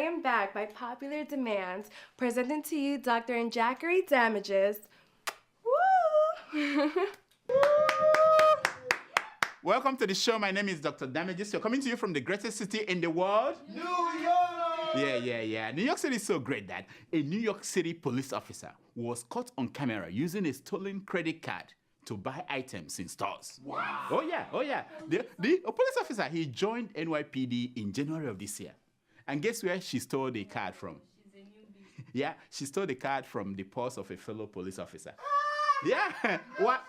am back by popular demand, presenting to you Dr. and Jackery Damages. Woo! Welcome to the show. My name is Dr. Damages. You're coming to you from the greatest city in the world. New York! Yeah. New York City is so great that a New York City police officer was caught on camera using a stolen credit card to buy items in stores. Wow. Oh yeah. The police officer, he joined NYPD in January of this year. And guess where she stole the card from? She's a newbie. Yeah, she stole the card from the purse of a fellow police officer. Yeah,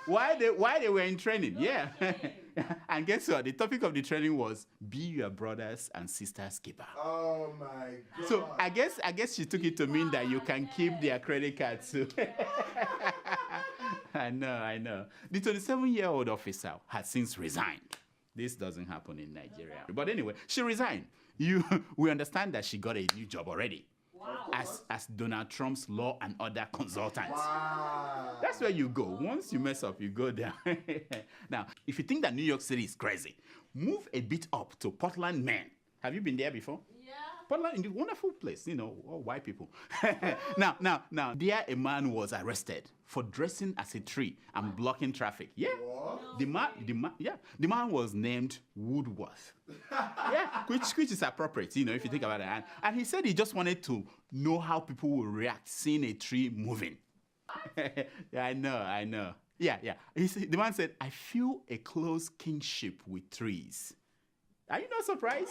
why they were in training? Yeah. And guess what? The topic of the training was be your brothers and sisters keeper. Oh my God. So I guess she took it to mean that you can keep their credit cards too. I know. The 27-year-old officer has since resigned. This doesn't happen in Nigeria. But anyway, she resigned. We understand that she got a new job already. Wow. As Donald Trump's law and order consultant. Wow. That's where you go. Once you mess up, you go there. Now, if you think that New York City is crazy, move a bit up to Portland, Maine. Have you been there before? Yeah. Portland is a wonderful place, all white people. Now, there a man was arrested for dressing as a tree and blocking traffic. Yeah. What? The man was named Woodworth. Yeah, which is appropriate, if you think about it. And he said he just wanted to know how people will react seeing a tree moving. Yeah, I know. Yeah. The man said, I feel a close kinship with trees. Are you not surprised?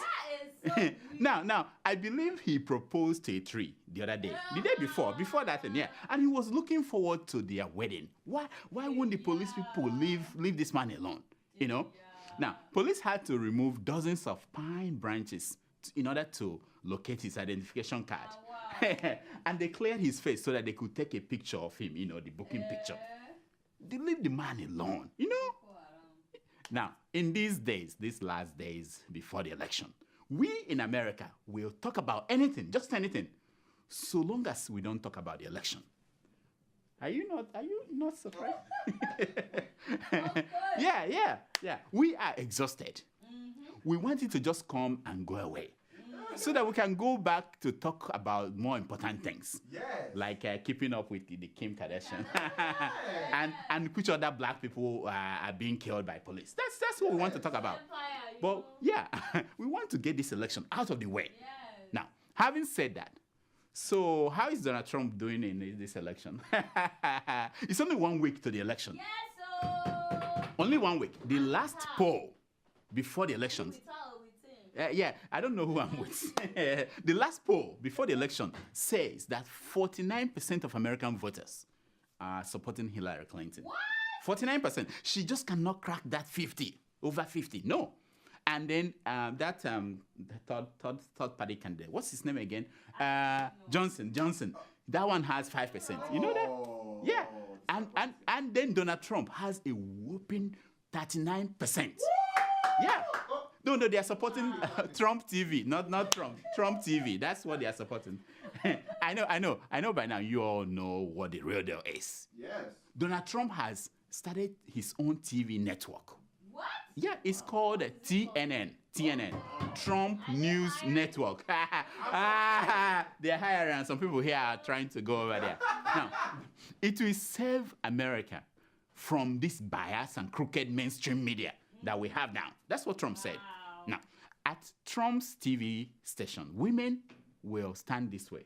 That is so Now, I believe he proposed to a tree the other day. The day before that thing, yeah. And he was looking forward to their wedding. Why wouldn't the police people leave this man alone? Now, police had to remove dozens of pine branches in order to locate his identification card. wow. And they cleared his face so that they could take a picture of him, the booking picture. They leave the man alone, Now, in these last days before the election, we in America will talk about anything, just anything, so long as we don't talk about the election. Are you not surprised? Yeah. We are exhausted. Mm-hmm. We want it to just come and go away. So that we can go back to talk about more important things. Yes. Like keeping up with the Kim Kardashian. and which other black people are being killed by police. That's what we want to talk about. But yeah, we want to get this election out of the way. Yes. Now, having said that, so how is Donald Trump doing in this election? It's only 1 week to the election. Yes, so... Only 1 week. The last poll before the elections. I don't know who I'm with. The last poll before the election says that 49% of American voters are supporting Hillary Clinton. What? 49%. She just cannot crack that 50, over 50. No. And then that third party candidate, what's his name again? Johnson. That one has 5%. You know that? Yeah. And then Donald Trump has a whopping 39%. Yeah. No, they are supporting Trump TV, not Trump. Trump TV. That's what they are supporting. I know by now you all know what the real deal is. Yes. Donald Trump has started his own TV network. What? Yeah, it's called TNN, Trump News Network. They're hiring, and some people here are trying to go over there. Now, it will save America from this bias and crooked mainstream media that we have now. That's what Trump said. Now, at Trump's TV station, women will stand this way.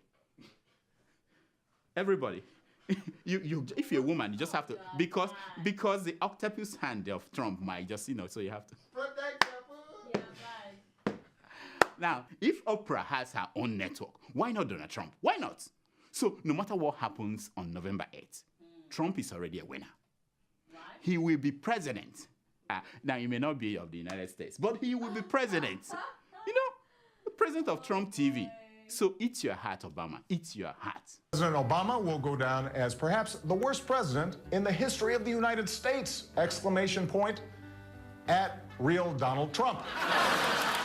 Everybody. If you're a woman, you just have to, because the octopus hand of Trump might just, so you have to. Yeah, right. Now, if Oprah has her own network, why not Donald Trump? Why not? So no matter what happens on November 8th, Trump is already a winner. Right. He will be president. Now, he may not be of the United States, but he will be president. The president of Trump TV. So eat your heart, Obama. Eat your heart. President Obama will go down as perhaps the worst president in the history of the United States! Exclamation point at real Donald Trump.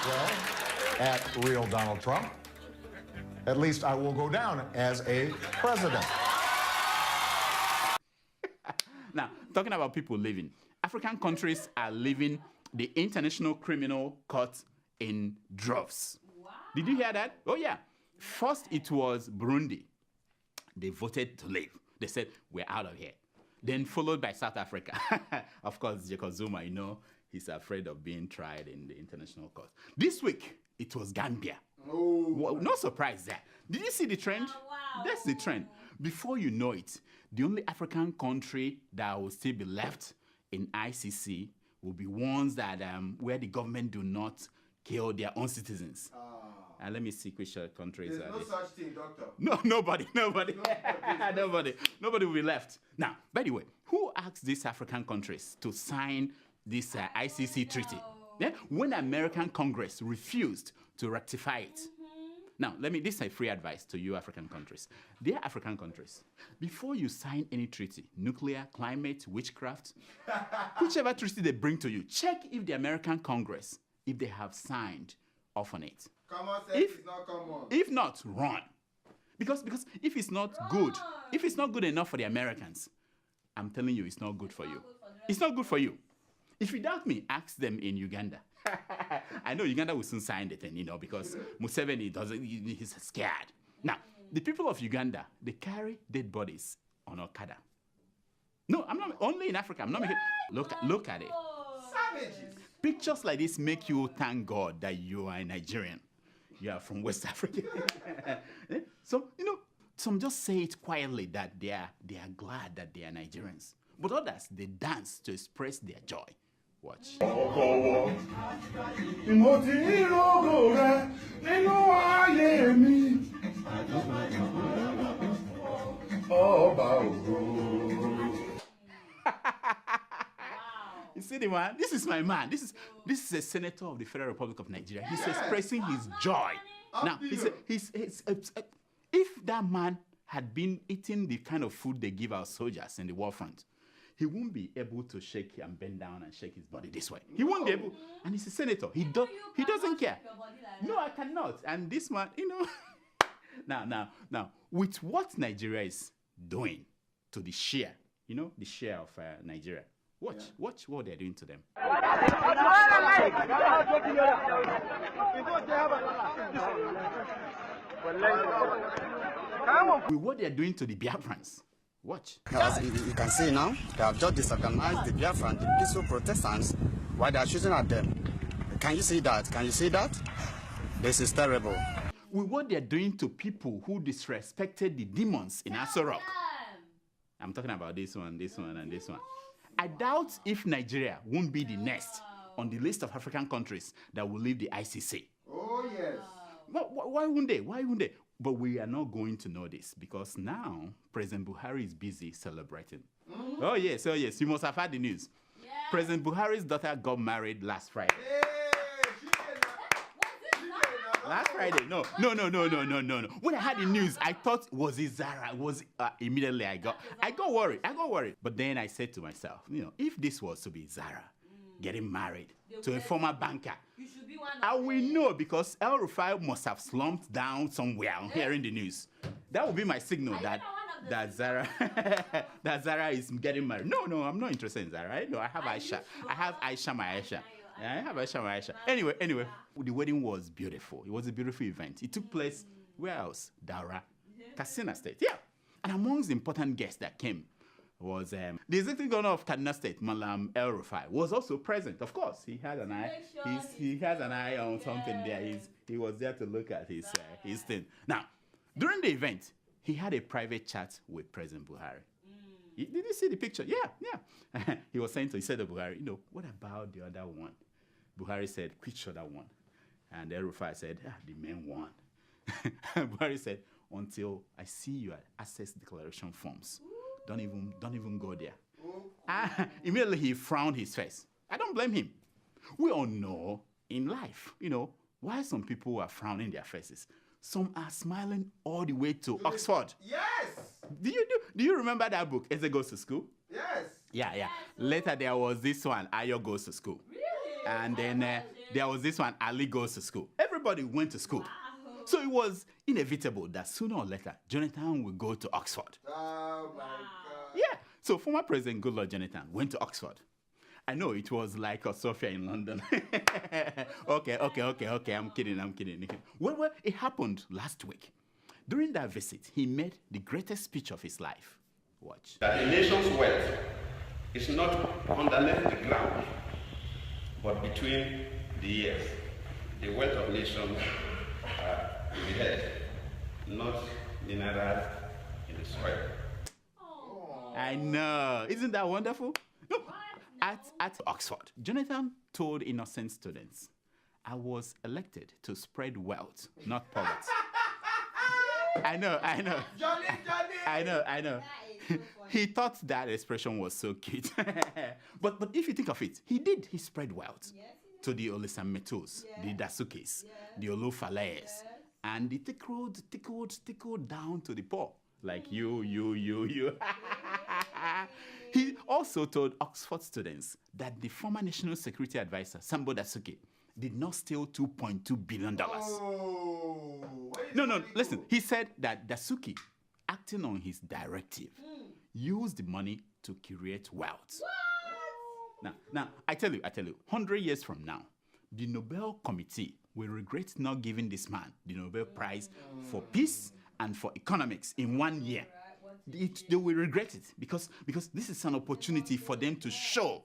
Well, at real Donald Trump, at least I will go down as a president. Now, talking about people leaving, African countries are leaving the International Criminal Court in droves. Wow. Did you hear that? Oh, yeah. First, it was Burundi. They voted to leave. They said, we're out of here. Then followed by South Africa. Of course, Jacob Zuma, he's afraid of being tried in the international court. This week, it was Gambia. Oh. Well, no surprise there. Did you see the trend? Wow. That's the trend. Before you know it, the only African country that will still be left in ICC will be ones that where the government do not kill their own citizens. And let me see which countries There's are no they. such thing, doctor. No, nobody. Nobody will be left. Now, by the way, who asked these African countries to sign this ICC treaty? Yeah? When American Congress refused to ratify it. Now, this is a free advice to you African countries. Dear African countries, before you sign any treaty, nuclear, climate, witchcraft, whichever treaty they bring to you, check if the American Congress, if they have signed off on it. Common sense is not common. If not, run. Because if it's not good, if it's not good enough for the Americans, I'm telling you, it's not good for you. It's not good for you. If you doubt me, ask them in Uganda. I know Uganda will soon sign the thing, because Museveni he's scared. Now, the people of Uganda, they carry dead bodies on Okada. No, I'm not, only in Africa. I'm not making, look at it. Savages. Pictures like this make you thank God that you are a Nigerian. You are from West Africa. So, some just say it quietly that they are glad that they are Nigerians. But others, they dance to express their joy. Watch. You see the man? This is my man. This is a senator of the Federal Republic of Nigeria. He's expressing his joy. Now, if that man had been eating the kind of food they give our soldiers in the war front, he won't be able to shake and bend down and shake his body this way. He won't be able. And he's a senator. He doesn't care. No, I cannot. And this man, Now, with what Nigeria is doing to the share, the share of Nigeria, watch what they're doing to them. With what they're doing to the Biafrans. Watch. As you can see now, they have just disorganized the Biafran, the peaceful Protestants, while they are shooting at them. Can you see that? Can you see that? This is terrible. With what they're doing to people who disrespected the demons in Aso Rock. I'm talking about this one, and this one. I doubt if Nigeria won't be the next on the list of African countries that will leave the ICC. Oh, yes. Why wouldn't they? Why wouldn't they? But we are not going to know this because now President Buhari is busy celebrating. Mm-hmm. Oh, yes. You must have heard the news. Yeah. President Buhari's daughter got married last Friday. Hey, Last Friday? No. When I heard the news, I thought, was it Zara? Immediately I got worried. But then I said to myself, if this was to be Zara getting married to a former banker, you should be one I will know because El Rufai must have slumped down somewhere on hearing the news. That would be my signal that Zara is getting married. No, I'm not interested in Zara. No, I have Aisha. I have Aisha, my Aisha. Yeah, I have Aisha, my Aisha. Anyway, the wedding was beautiful. It was a beautiful event. It took place, where else? Daura, Katsina State. Yeah. And amongst the important guests that came was the executive governor of Kaduna State, Malam El Rufai, was also present. Of course, he had an eye. He has an eye on something there. He was there to look at his thing. Now, during the event, he had a private chat with President Buhari. Did you see the picture? Yeah. He said to Buhari, what about the other one? Buhari said, which other one? And El Rufai said, the main one. Buhari said, until I see your access declaration forms. Don't even go there. Immediately he frowned his face. I don't blame him. We all know in life, why some people are frowning their faces. Some are smiling all the way to Oxford. Yes. Do you remember that book, Eze Goes to School? Yes. Yeah. Later there was this one, Ayo Goes to School. Really? And then there was this one, Ali Goes to School. Everybody went to school. Wow. So it was inevitable that sooner or later, Jonathan would go to Oxford. Oh, my God. Yeah. So former President Goodluck Jonathan went to Oxford. I know it was like a Sophia in London. Okay. I'm kidding. Well, it happened last week. During that visit, he made the greatest speech of his life. Watch. That a nation's wealth is not underneath the ground, but between the ears. The wealth of nations are in the head, not mineral in the soil. I know. Isn't that wonderful? No. At Oxford, Jonathan told innocent students, I was elected to spread wealth, not poverty. I know. Johnny! I know. He thought that expression was so cute. but if you think of it, he did. He spread wealth to the Olisametos, the Dasukis, the Olufalaes, and the tickled down to the poor, like you. He also told Oxford students that the former National Security Advisor, Sambo Dasuki, did not steal $2.2 billion. Oh, No, listen. He said that Dasuki, acting on his directive, used the money to create wealth. Now, I tell you, 100 years from now, the Nobel Committee will regret not giving this man the Nobel Prize for Peace and for Economics in 1 year. They will regret it because this is an opportunity for them to show,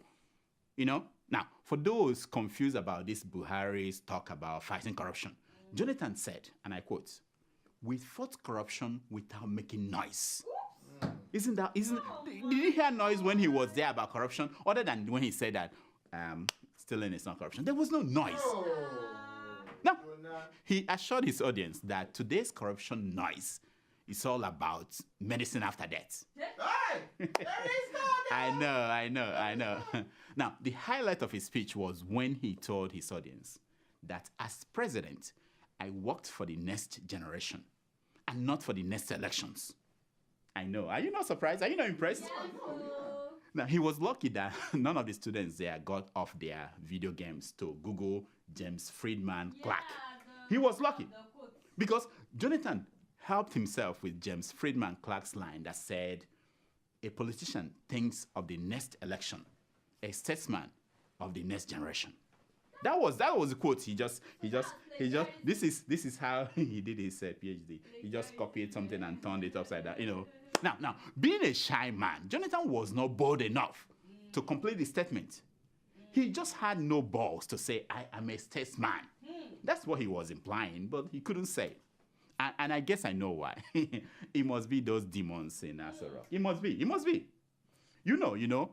Now, for those confused about this Buhari's talk about fighting corruption, Jonathan said, and I quote, "We fought corruption without making noise." Did you hear noise when he was there about corruption, other than when he said that stealing is not corruption? There was no noise. No. He assured his audience that today's corruption noise is all about medicine after death. Hey! There is no I know. Now, the highlight of his speech was when he told his audience that as president, I worked for the next generation and not for the next elections. I know. Are you not surprised? Are you not impressed? Now, he was lucky that none of the students there got off their video games to Google James Friedman Clark. He was lucky because Jonathan helped himself with James Friedman Clark's line that said, "A politician thinks of the next election, a statesman of the next generation." That was the quote. He just. This is how he did his PhD. He just copied something and turned it upside down. Now, being a shy man, Jonathan was not bold enough to complete the statement. He just had no balls to say, "I am a statesman." That's what he was implying, but he couldn't say it. And I guess I know why. It must be those demons in Aso Rock. It must be. You know,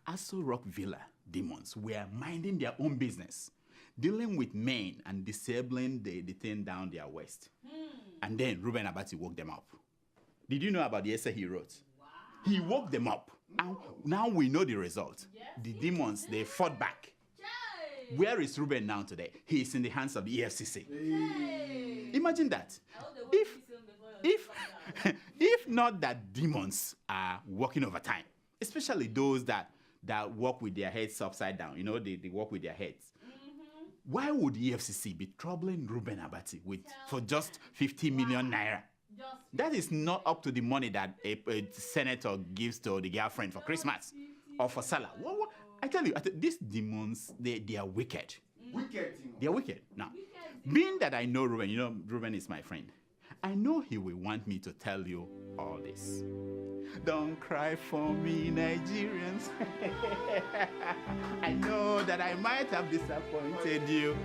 Aso Rock Villa demons were minding their own business, dealing with men and disabling the thing down their waist. And then Reuben Abati woke them up. Did you know about the essay he wrote? Wow. He woke them up. And now we know the result. The demons, they fought back. Where is Reuben now today? He is in the hands of the EFCC. Imagine that. If not that demons are working overtime, especially those that walk with their heads upside down, they walk with their heads. Why would the EFCC be troubling Reuben Abati for just 50 million naira? That is not up to the money that a senator gives to the girlfriend for Christmas or for Salah. What? I tell you, these demons, they are wicked. Wicked demons. They are wicked. Now, being that I know Reuben, Reuben is my friend, I know he will want me to tell you all this. Don't cry for me, Nigerians. I know that I might have disappointed you.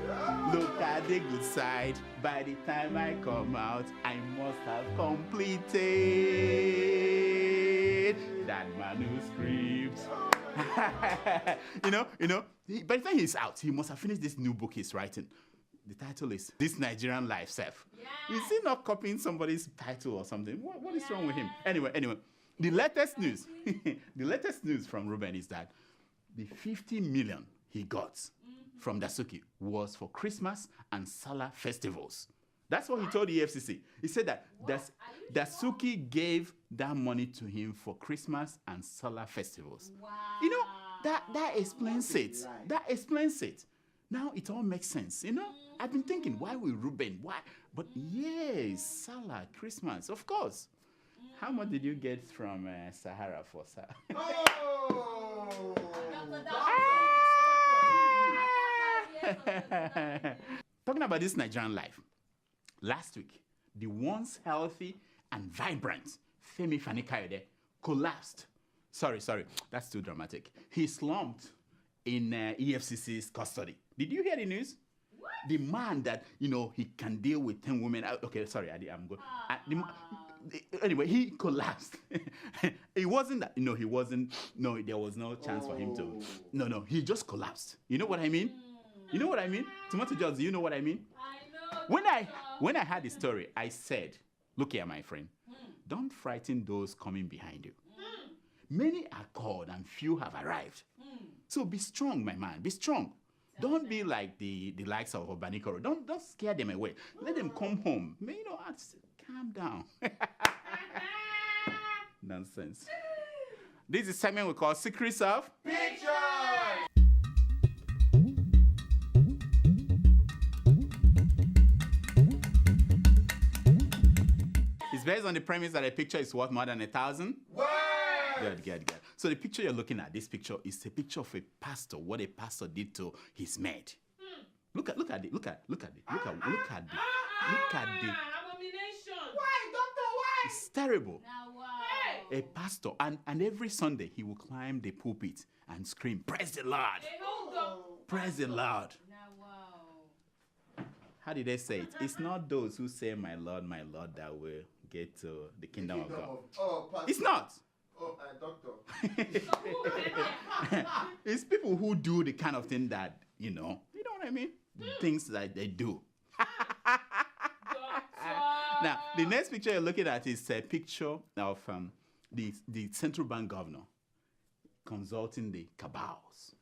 Look at the good side. By the time I come out, I must have completed that manuscript. By the time he's out, he must have finished this new book he's writing. The title is This Nigerian Life Self. Is he not copying somebody's title or something? What is wrong with him? Anyway, the latest news from Reuben is that the 50 million he got from Dasuki was for Christmas and Salah festivals. That's what he told the EFCC. He said that Dasuki gave that money to him for Christmas and Salah festivals. Wow. That explains it. That explains it. Now it all makes sense. I've been thinking, why will Reuben? Why? But yes, Salah, Christmas, of course. How much did you get from Sahara for Salah? Oh! Talking about this Nigerian life, last week, the once healthy and vibrant Femi Fani-Kayode collapsed. Sorry, that's too dramatic. He slumped in EFCC's custody. Did you hear the news? What? The man that, he can deal with 10 women. Okay, sorry, I'm good. Anyway, he collapsed. It wasn't that, he wasn't, there was no chance for him to. No, he just collapsed. You know what I mean? You know what I mean? Tomato Jones, you know what I mean? I know. When I heard the story, I said, look here, my friend, don't frighten those coming behind you. Many are called and few have arrived. So be strong, my man, be strong. Don't be like the likes of Obanikoro. Don't scare them away. Let them come home. Calm down. Nonsense. This is a segment we call Secrets of Pictures! It's based on the premise that a picture is worth more than 1,000. Words! Good. So the picture you're looking at, this picture is a picture of a pastor, what a pastor did to his maid. Look at it. Look at the Abomination. Why, doctor, why? It's terrible. Now, wow. A pastor, and every Sunday he will climb the pulpit and scream, "Praise the Lord! Hey, hold up. Praise the Lord!" Now, wow. How did they say it? It's not those who say, my Lord, that will get to the kingdom of God. Pastor. It's not. Oh, doctor. It's people who do the kind of thing that, you know what I mean? Things that they do. Now, the next picture you're looking at is a picture of the central bank governor consulting the cabals.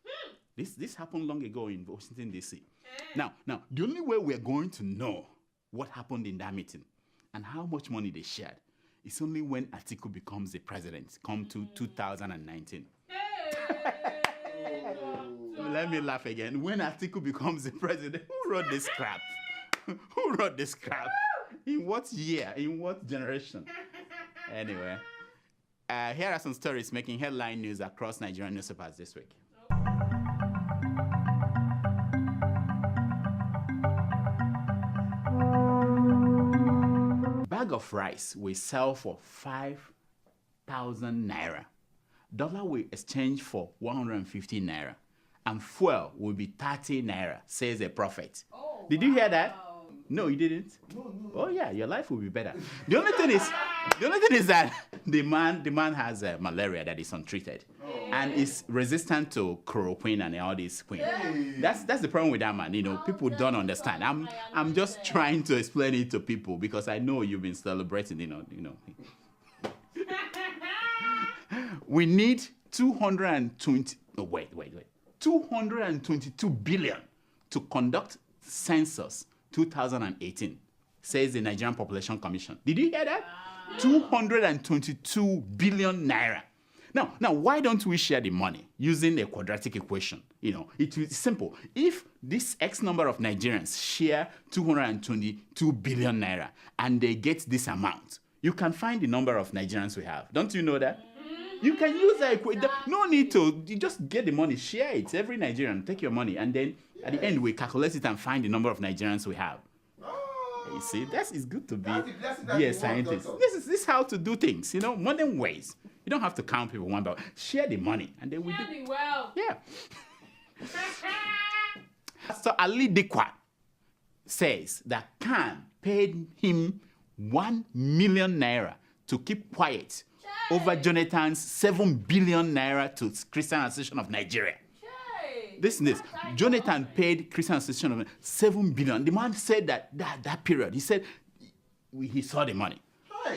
This happened long ago in Washington, D.C. Now, the only way we're going to know what happened in that meeting and how much money they shared is only when Atiku becomes the president, come to 2019. Let me laugh again. When Atiku becomes the president, who wrote this crap? Who wrote this crap? In what year? In what generation? Anyway, here are some stories making headline news across Nigerian newspapers this week. Bag of rice will sell for 5,000 naira. Dollar will exchange for 150 naira. And fuel will be 30 naira, says a prophet. Oh, Did you hear that? wow. No, you didn't? No. Oh yeah, your life will be better. The only thing is that the man has malaria that is untreated. And is resistant to chloroquine and all these queen. That's the problem with that man. People don't understand. I'm just trying to explain it to people because I know you've been celebrating. We need 222 billion to conduct census 2018, says the Nigerian Population Commission. Did you hear that? 222 billion naira. Now, why don't we share the money using a quadratic equation? It is simple. If this X number of Nigerians share 222 billion naira and they get this amount, you can find the number of Nigerians we have. Don't you know that? You can use that equation. No need to. You just get the money, share it. Every Nigerian, take your money, and then at the end, we calculate it and find the number of Nigerians we have. You see, it's good to be a scientist. This is how to do things, modern ways. You don't have to count people one by one. Share the money, and then we do. Well. Yeah. So Ali Dikwa says that Khan paid him 1 million naira to keep quiet over Jonathan's 7 billion naira to Christian Association of Nigeria. Listen this. Jonathan paid Christian Association of 7 billion. The man said that period, he said he saw the money.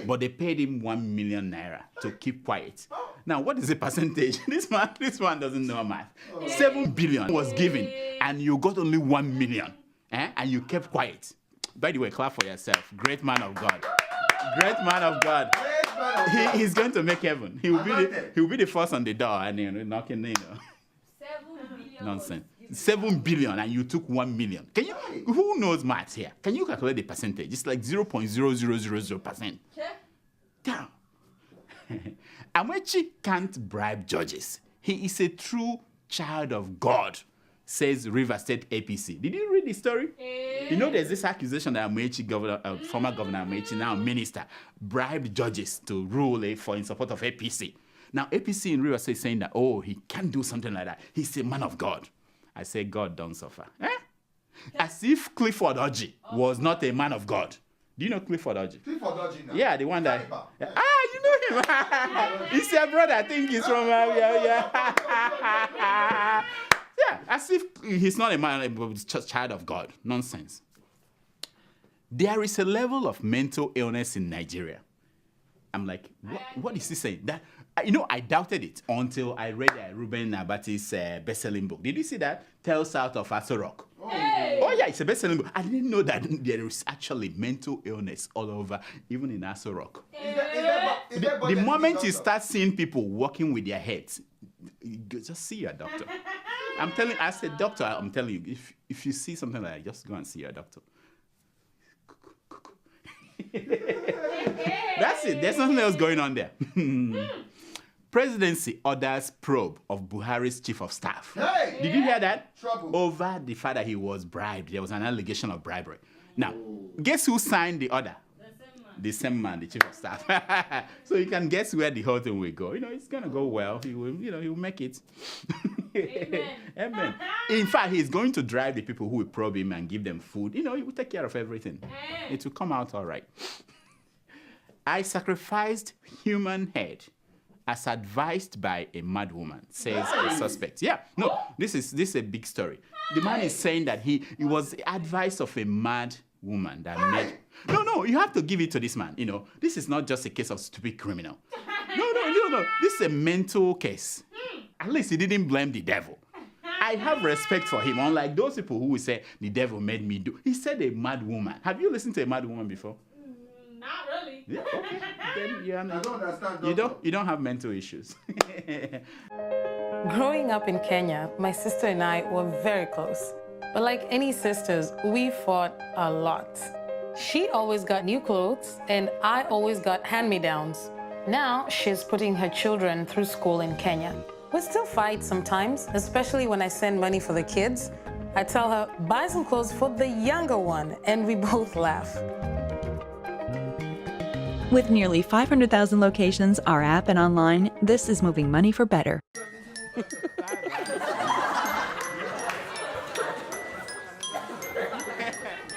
But they paid him 1 million naira to keep quiet. Now, what is the percentage? This man doesn't know math. 7 billion was given, and you got only 1 million, and you kept quiet. By the way, clap for yourself. Great man of God. Great man of God. He's going to make heaven. He will be the first on the door and knocking. 7 billion. Nonsense. 7 billion, and you took 1 million. Who knows maths here? Can you calculate the percentage? It's like 0.0000%. Damn. Amechi can't bribe judges. He is a true child of God, says River State APC. Did you read the story? You know, there's this accusation that Amechi, former governor Amechi, now minister, bribed judges to rule in support of APC. Now, APC in River State is saying that, oh, he can't do something like that. He's a man of God. I say, God don't suffer. As if Clifford Orji was not a man of God. Do you know Clifford Orji? Clifford Orji now. Yeah, the one that... Yeah. You know him. He's your brother. I think he's from... yeah, as if he's not a man, but just child of God. Nonsense. There is a level of mental illness in Nigeria. I'm like, what is he saying? That, I doubted it until I read Reuben Abati's best-selling book. Did you see that? Tales Out of Aso Rock. Hey. Oh, yeah, it's a best-selling book. I didn't know that there is actually mental illness all over, even in Aso Rock. The moment you start seeing people walking with their heads, you just see your doctor. As a doctor, I'm telling you, if you see something like that, just go and see your doctor. That's it. There's nothing else going on there. Presidency orders probe of Buhari's chief of staff. Hey! Did you hear that? Trouble. Over the fact that he was bribed. There was an allegation of bribery. Now, guess who signed the order? The same man, the chief of staff. So you can guess where the whole thing will go. It's going to go well. He will, he will make it. Amen. Amen. In fact, he's going to drive the people who will probe him and give them food. He will take care of everything. It will come out all right. I sacrificed human head as advised by a mad woman, says the suspect. Yeah, no, this is a big story. The man is saying that he was the advice of a mad woman that made... No, you have to give it to this man. This is not just a case of stupid criminal. No. This is a mental case. At least he didn't blame the devil. I have respect for him, unlike those people who will say, the devil made me do. He said a mad woman. Have you listened to a mad woman before? Not really. Yeah, okay. Then I don't understand. you don't have mental issues. Growing up in Kenya, my sister and I were very close. But like any sisters, we fought a lot. She always got new clothes, and I always got hand-me-downs. Now she's putting her children through school in Kenya. We still fight sometimes, especially when I send money for the kids. I tell her, buy some clothes for the younger one, and we both laugh. With nearly 500,000 locations, our app and online, this is moving money for better.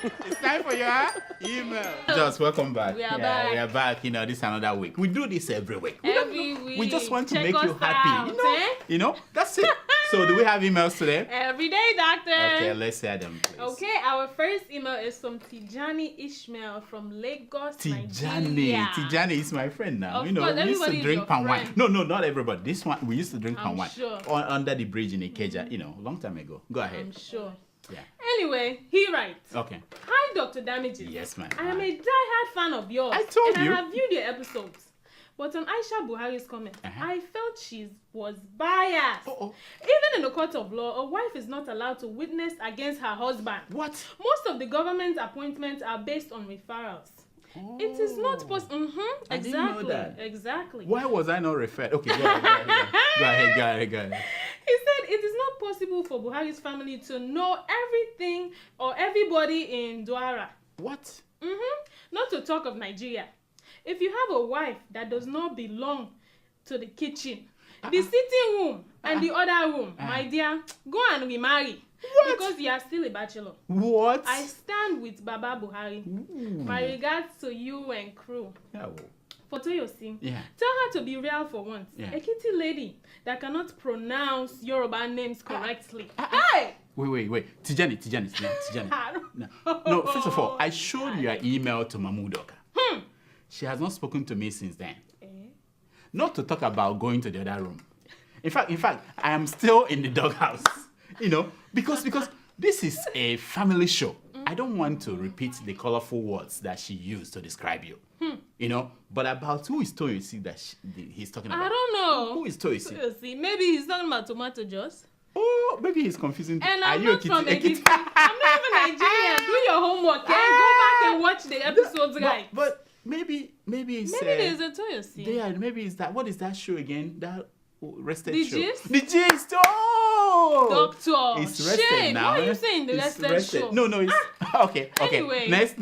It's time for your email. Just welcome back. We are back. We are back. This is another week. We do this every week. Every week. We just want to Check make you us happy. out, That's it. So do we have emails today? Every day, doctor. Okay, let's hear them, please. Okay, our first email is from Tijani Ishmael from Lagos, Tijani. Nigeria. Tijani is my friend now. Of We course, used to everybody is drink your palm wine. friend. No, not everybody. This one, we used to drink palm I'm wine. sure. Under the bridge in Ikeja, a long time ago. Go ahead. I'm sure. Yeah. Anyway, he writes, Okay. Hi, Dr. Damages. Yes, ma'am. I am a die-hard fan of yours. I told and you. I have viewed your episodes. But on Aisha Buhari's comment, I felt she was biased. Uh-oh. Even in the court of law, a wife is not allowed to witness against her husband. What? Most of the government appointments are based on referrals. It is not possible. I Exactly. didn't know that. Exactly. Why was I not referred? Okay, go ahead. He said it is not possible for Buhari's family to know everything or everybody in Douala. What? Not to talk of Nigeria. If you have a wife that does not belong to the kitchen, the sitting room, and the other room, my dear, go and remarry. What? Because you are still a bachelor. What? I stand with Baba Buhari. My regards to you and crew. Oh. For Toyosi, Yeah. tell her to be real for once. Yeah. A kitty lady that cannot pronounce Yoruba names correctly. Hey! Wait. Tijani. No, first of all, I showed your email to Mamudoka. She has not spoken to me since then. Not to talk about going to the other room. In fact, I am still in the doghouse. Because this is a family show. I don't want to repeat the colorful words that she used to describe you. But about who is Toyosi that he's talking about? I don't know. Who is Toyosi? Toyosi. Maybe he's talking about tomato juice. Oh, maybe he's confusing. And Are I'm you not from Ekiti? Ekiti. I'm not even Nigerian. Do your homework. Go back and watch the episodes, right? But maybe it's... Maybe there's a Toyosi. Yeah, maybe it's that. What is that show again? That rested The show. gist? The gist. Oh, Doctor. it's rested Shit, now. what are you saying? The It's rested show? No, it's okay. Anyway. Next.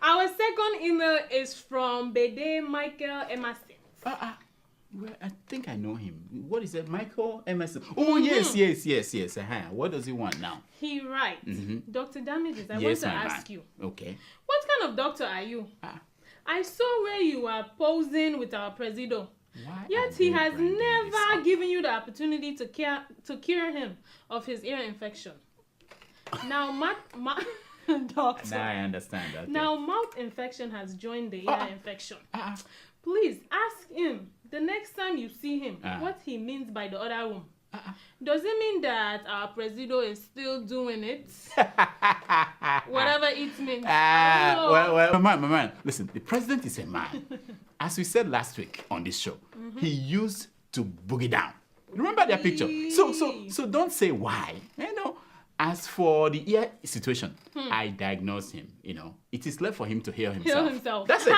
Our second email is from Bede Michael Emerson. Well, I think I know him. What is it, Michael Emerson? Oh, yes. What does he want now? He writes, Dr. Damages, I want Yes, to my ask man. you, Okay. what kind of doctor are you? I saw where you were posing with our presido. Why Yet are he they has bringing this never up? given you the opportunity to cure him of his ear infection. Now, doctor. Now I understand. Okay. Now, mouth infection has joined the ear infection. Please ask him the next time you see him what he means by the other room. Does it mean that our presido is still doing it? Whatever it means. Well, my man, listen, the president is a man. As we said last week on this show, he used to boogie down. Remember that picture? So don't say why. As for the ear situation, I diagnosed him. It is left for him to heal himself. That's it.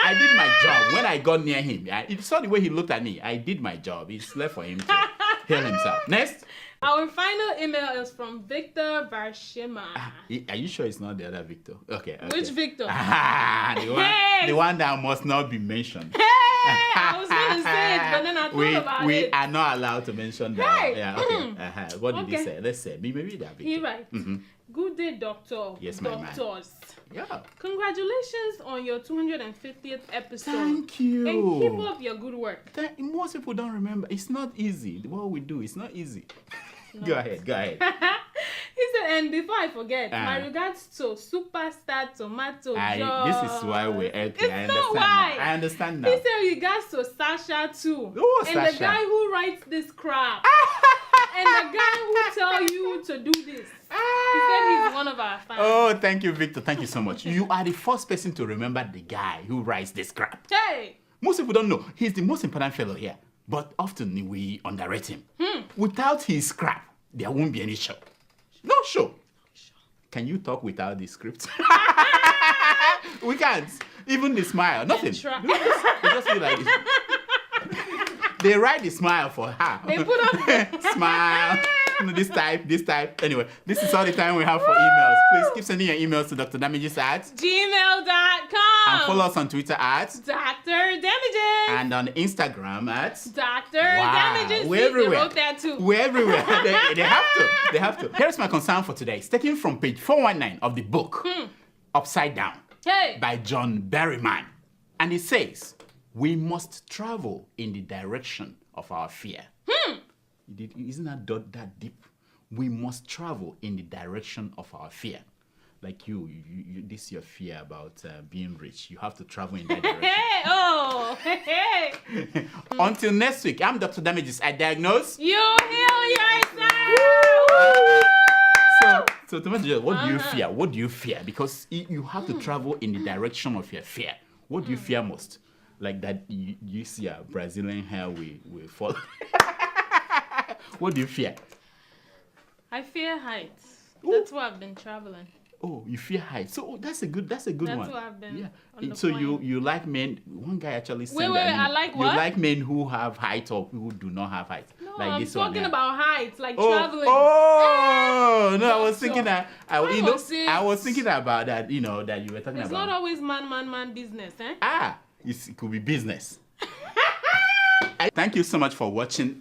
I did my job. When I got near him, you saw the way he looked at me. I did my job. It's left for him to heal himself. Next. Our final email is from Victor Varshima. Are you sure it's not the other Victor? Okay. Which Victor? The one that must not be mentioned. I was going to say it, but then I thought about it. We are not allowed to mention that. Hey! Yeah, okay. What did he say? Let's say. Maybe that Victor. He writes, Good day, doctor. Yes, my man. Doctors. Yeah. Congratulations on your 250th episode. Thank you. And keep up your good work. Most people don't remember. It's not easy. What we do, it's not easy. No. Go ahead. He said, and before I forget, my regards to Superstar Tomato Joy. This is why we're healthy. I understand now. He said regards to Sasha too. Oh, and Sasha. the guy who writes this crap. And the guy who tell you to do this. He said he's one of our fans. Oh, thank you, Victor. Thank you so much. You are the first person to remember the guy who writes this crap. Hey! Most people don't know. He's the most important fellow here. But often we underrate him. Without his crap, there won't be any show. No show. Can you talk without the script? We can't. Even the smile. Nothing. They just feel like this. They write the smile for her. They put up smile. This type. Anyway, this is all the time we have for emails. Please keep sending your emails to drdamages at gmail.com. And follow us on Twitter at Dr. Damages. And on Instagram at Dr. Damages. We're everywhere. They wrote that too. We're everywhere. They have to. Here's my concern for today. It's taken from page 419 of the book Upside Down by John Berryman. And it says, we must travel in the direction of our fear. Isn't that deep? We must travel in the direction of our fear. Like you this is your fear about being rich. You have to travel in that direction. Until next week, I'm Dr. Damages. I diagnose. You heal yourself. So Tomato, what do you fear? What do you fear? Because you have to travel in the direction of your fear. What do you fear most? Like that you see a Brazilian hair will fall. What do you fear? I fear heights. That's why I've been traveling. Oh, you fear heights. So that's a good one. That's why I've been. On So the plane. you like men? One guy actually said wait, I like what? You like men who have height or who do not have height. No, like I'm this talking one, about heights, like traveling. Oh no, I was thinking that I was thinking about that. That you were talking about. It's not always man business, eh? It could be business. Thank you so much for watching.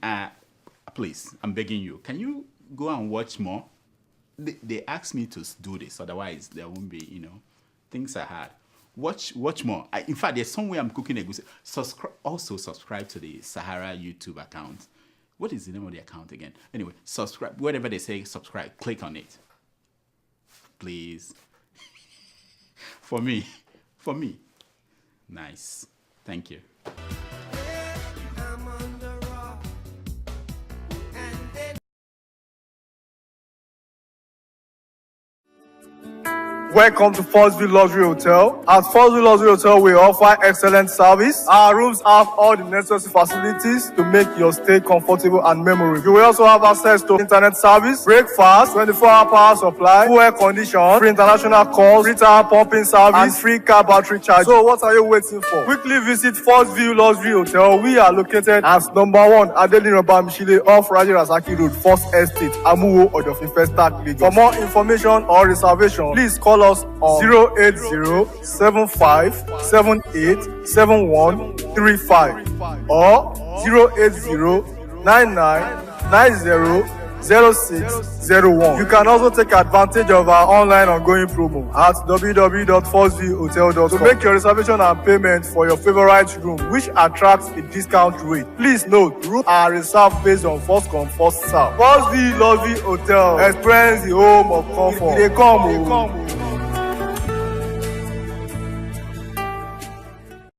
Please, I'm begging you. Can you go and watch more? They asked me to do this, otherwise there won't be, things are hard. Watch more. In fact, there's some way I'm cooking a goose. Subscribe to the Sahara YouTube account. What is the name of the account again? Anyway, subscribe. Whatever they say, subscribe. Click on it. Please. For me. Nice. Thank you. Welcome to First View Luxury Hotel. At First View Luxury Hotel, we offer excellent service. Our rooms have all the necessary facilities to make your stay comfortable and memorable. You will also have access to internet service, breakfast, 24-hour power supply, full air condition, free international calls, free tire pumping service, and free car battery charge. So what are you waiting for? Quickly visit First View Luxury Hotel. We are located at number 1 Adeola off Raji Rasaki Road, First Estate, Amuwo, Odofin Start, Lagos. For more information or reservation, please call us on 080-7578-7135 or 080-9990-0601. You can also take advantage of our online ongoing promo at www.firstviewhotel.com to make your reservation and payment for your favorite room, which attracts a discount rate. Please note, rooms are reserved based on first come, first serve. First View Luxury Hotel. Experience the home of comfort. They come.